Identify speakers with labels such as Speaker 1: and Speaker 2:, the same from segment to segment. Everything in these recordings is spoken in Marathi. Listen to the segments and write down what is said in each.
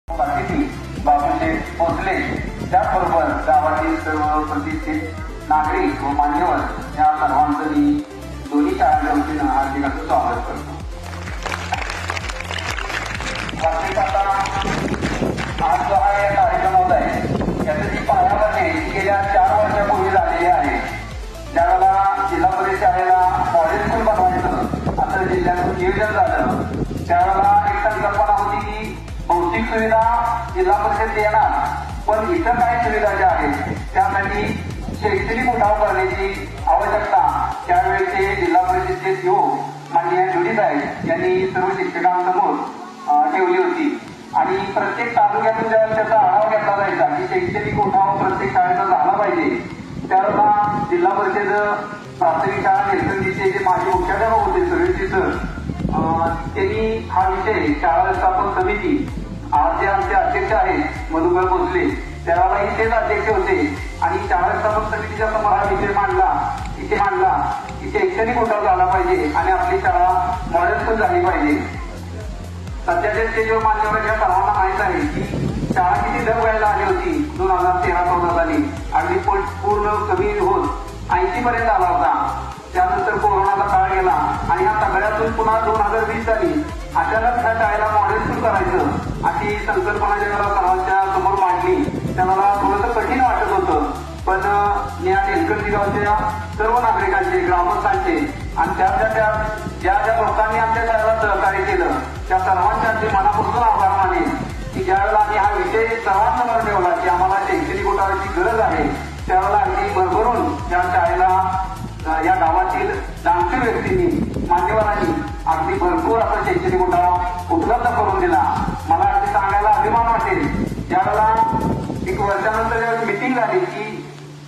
Speaker 1: बाबूशे भोसले त्याचबरोबर गावातील सर्व प्रतिष्ठित नागरिक व मान्यवर या सर्वांचं मी दोन्ही शाळांच्या वतीनं हार्दिक असं स्वागत करतो. आज जो हा या कार्यक्रम होत आहे याचं जी पायाभरणी गेल्या 4 वर्षापूर्वी झालेली आहे. ज्यावेळेला जिल्हा परिषद शाळेला मॉडेल स्कूल बनवायचं असं जिल्ह्यातून नियोजन झालं त्यावेळेला एक संकल्पना होती की भौतिक सुविधा जिल्हा परिषद देणार पण इतर काही सुविधा ज्या आहेत त्यासाठी शैक्षणिक उठाव करण्याची आवश्यकता त्यावेळेचे जिल्हा परिषदेचे सीओ माननीय जुडी साहेब यांनी सर्व शिक्षकांसमोर ठेवली होती. आणि प्रत्येक तालुक्यातून ज्यावेळेस त्याचा आढावा घेतला जायचा की शैक्षणिक उठाव प्रत्येक शाळेचा झाला पाहिजे त्यावेळेला जिल्हा परिषद प्राथमिक शाळा नेतृत्वाचे जे माजी मुख्याध्यापक होते सर्वेची सर त्यांनी हा विषय शाळा व्यवस्थापन समिती आज जे आमचे अध्यक्ष आहेत मधुकर भोसले त्यावेळेला तेच अध्यक्ष होते आणि शाळा व्यवस्थापन समितीच्या समोर हा विषय मांडला की शैक्षणिक उठाव झाला पाहिजे आणि आपली शाळा मॉडेल स्कूल झाली पाहिजे. सध्याच्या स्टेजवर मान्यवरांच्या सर्वांना माहित आहे की शाळा किती दर व्हायला आली होती 2013-14 साली अगदी पूर्ण कमी होत 80 पर्यंत आला होता. त्यानंतर कोरोनाचा काळ गेला आणि या सगळ्यातून पुन्हा 2020 साली अचानक ह्या शाळेला मॉडेल स्कूल करायचं अशी संकल्पना ज्याला सर्वांच्या समोर मांडली त्याला थोडंसं कठीण वाटत होतं. पण या तेलकर्ती गावच्या सर्व नागरिकांचे ग्रामस्थांचे आणि त्या ज्या लोकांनी आमच्या शाळेला सहकार्य केलं त्या सर्वांच्या अगदी मनापासून आभार मानेल की ज्यावेळेला आम्ही हा विषय सर्वांसमोर ठेवला की आम्हाला शैक्षणिक उठावाची गरज आहे त्यावेळेला अगदी भरभरून या शाळेला या गावातील जाणकार व्यक्तींनी मान्यवरांनी अगदी भरपूर असा शैक्षणिक उठाव उपलब्ध करून दिला. मला अगदी सांगायला अभिमान वाटेल ज्यावेळेला एक वर्षानंतर ज्यावेळेस मिटिंग झाली की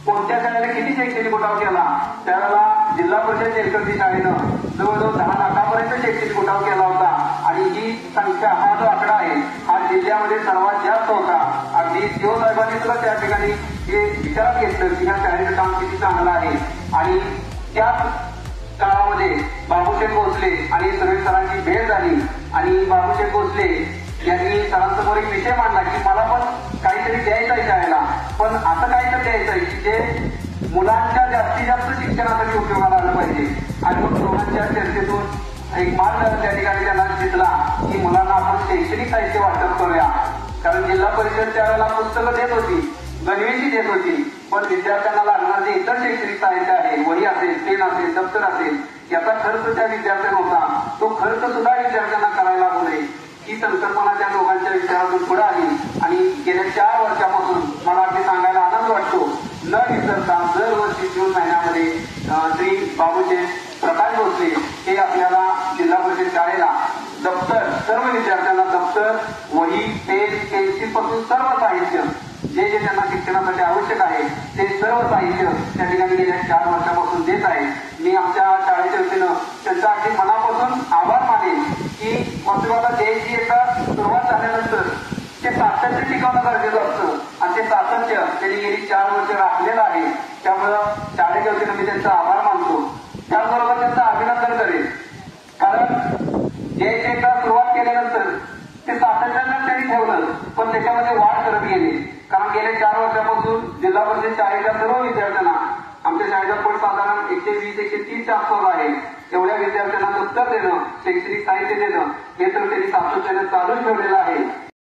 Speaker 1: कोणत्या शाळेला किती शैक्षणिक उठाव केला त्यावेळेला जिल्हा परिषद तेलकर्ती शाळेनं जवळजवळ 10 लाखापर्यंत शैक्षणिक उठाव केला होता आणि ही संख्या हा जो आकडा आहे हा जिल्ह्यामध्ये सर्वात जास्त होता. अगदी सीओ साहेबांनी सुद्धा त्या ठिकाणी हे विचारात घेतलं की ह्या शाळेचं काम किती चांगलं आहे. आणि त्याच काळामध्ये बाबूशेठ भोसले आणि सर्वे सरांची भेट झाली आणि बाबूशेठ भोसले यांनी सरांसमोर एक विषय मांडला की मला पण काहीतरी द्यायचं आहे शाळेला पण असं काहीतरी द्यायचं आहे की जे मुलांच्या जास्तीत जास्त शिक्षणासाठी उपयोगाला आलं पाहिजे. आणि मग दोघांच्या चर्चेतून एक मार्ग त्या ठिकाणी त्यांना दिसला की मुलांना आपण शैक्षणिक साहित्य वाटप करूया. कारण जिल्हा परिषद त्यावेळेला पुस्तकं देत होती गणवेशी देत होती पण विद्यार्थ्यांना लागणार जे इतर शैक्षणिक साहित्य आहे वही असेल पेन असेल दप्तर असेल याचा खर्च त्या विद्यार्थ्यांना होता. तो खर्च सुद्धा विद्यार्थ्यांना करायला लागू नये ही संकल्पना त्या दोघांच्या विचारातून पुढे आली. आणि गेल्या 4 वर्षापासून मला अगदी सांगायला आनंद वाटतो न विसरता दरवर्षी जून महिन्यामध्ये श्री बाबूशेठ प्रकाश भोसले हे आपल्याला जिल्हा परिषद शाळेला दप्तर सर्व विद्यार्थ्यांना दप्तर वही पेन पेन्सिल पासून सर्व साहित्य जे त्यांना शिक्षणासाठी आवश्यक आहे ते सर्व साहित्य त्या ठिकाणी गेल्या 4 वर्षापासून देत आहे. मी आमच्या शाळेच्या वतीनं त्यांचा अगदी मनापासून आभार मानेन की वस्तुवाला द्यायची एकदा सुरुवात झाल्यानंतर ते सातत्य टिकवणं गरजेचं असतं आणि ते सातत्य त्यांनी गेली 4 वर्ष राखलेलं आहे. त्यामुळं शाळेच्या वतीनं मी त्यांचा आभार मानतो. त्याचबरोबर त्यांचं अभिनंदन करेन कारण जे एकदा सुरुवात केल्यानंतर ते सातत्यानं त्यांनी ठेवलं पण त्याच्यामध्ये वाढ करत गेले. कारण गेल्या 4 वर्षापासून जिल्हा परिषद शाळेच्या सर्व विद्यार्थ्यांना आमच्या शाळेचा पट साधारण 120-130 आसपास आहे. एवढ्या विद्यार्थ्यांना दप्तर देणं शैक्षणिक साहित्य देणं हे तर त्यांनी सातत्याने चालूच ठेवलेलं आहे.